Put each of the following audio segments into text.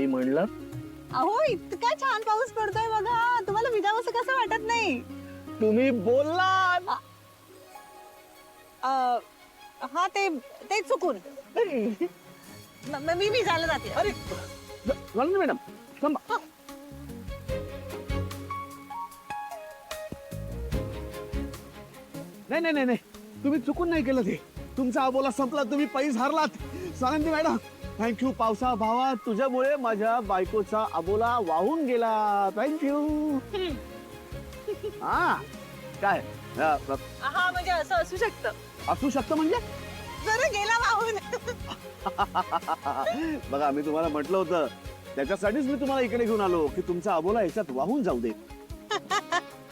म्हणलं. अहो इतका छान पाऊस पडतोय बघा, तुम्हाला भिजावंसं कसं वाटत नाही? तुम्ही बोलला. हा ते चुकून मी भिजायला जाते. अरे मॅडम थांबा. नाही नाही नाही नाही, तुम्ही चुकून नाही केलं. ते तुमचा अबोला संपला, तुम्ही पैस हारलात. Swanandi madam thank you. पावसा भावा तुझ्यामुळे माझ्या बायकोचा अबोला वाहून गेला. थँक्यू. हा काय हा म्हणजे असं असू शकतं. असू शकतं म्हणजे जरा गेला वाहून. बघा मी तुम्हाला म्हटलं होतं, त्याच्यासाठीच मी तुम्हाला इकडे घेऊन आलो की तुमचा अबोला याच्यात वाहून जाऊ दे.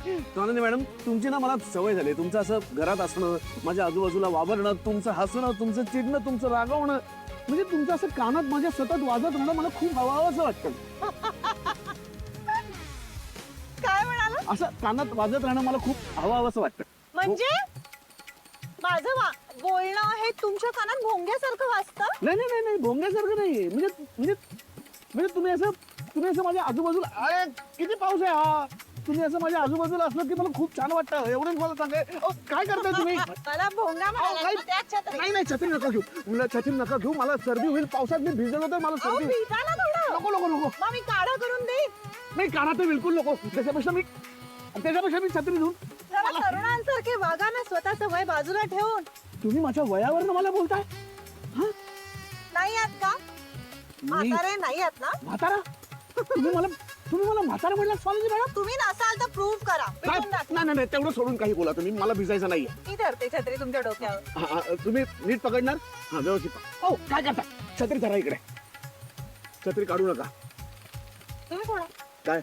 स्वानंदी मॅडम तुमची ना मला सवय झाली. तुमचं असं घरात असणं, माझ्या आजूबाजूला वावरणं, तुमचं हसणं, तुमचं चिडणं, तुमचं रागवणं, म्हणजे तुमचं असं कानात माझ्या सतत वाजत राहणं मला खूप हवाहवंसं वाटतं. काय म्हणाला? असं कानात वाजत राहणं मला खूप हवाहवंसं वाटतं. म्हणजे माझं बोलणं हे तुमच्या कानात भोंग्यासारखं वाजतं? नाही नाही नाही नाही, भोंग्यासारखं नाही. म्हणजे म्हणजे म्हणजे तुम्ही असं माझ्या आजूबाजूला, अरे किती पाऊस आहे हा, तुम्ही असं माझ्या आजूबाजूला असलं की मला खूप छान वाटतं. एवढंच मला सांगा. काय करताय तुम्ही? मला भोंगा म्हणाला. त्याच छत्री. नाही नाही, छत्री नका घेऊ. मला छत्री नका घेऊ, मला सर्दी होईल. पावसात मी भिजलो तर मला अहो, सर्दी. भिजा ना थोडं. नको नको नको. मग मी काढा करून देईन. नाही काढा तर बिलकुल नको. त्याच्यापेक्षा मी छत्री घेऊन. जरा तरुणांसारखे वागा ना, स्वतःचं वय बाजूला ठेवून. तुम्ही माझ्या वयावरनं मला बोलताय? हा नाही आहात का? म्हातारे नाही आहात ना? म्हातारा? तुम्ही मला म्हातारा म्हणला स्वामीजी मॅडम? तुम्ही नसाल तर प्रूव्ह करा. भिजून दाखवा. नाही नाही, तेवढं सोडून काही बोला तुम्ही. मला भिजायचं नाहीये. मी धरते छत्री तुमच्या डोक्यावर. तुम्ही नीट पकडणार? हा व्यवस्थित. हो काय करता? छत्री धरा इकडे. छत्री काढू नका. तुम्ही कोण? काय?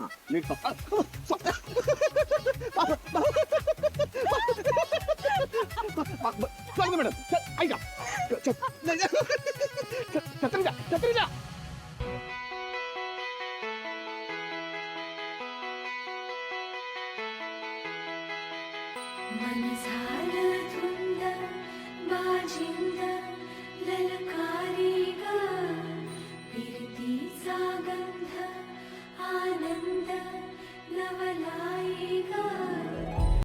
हा नीट पकड. मॅडम ऐका. छत्री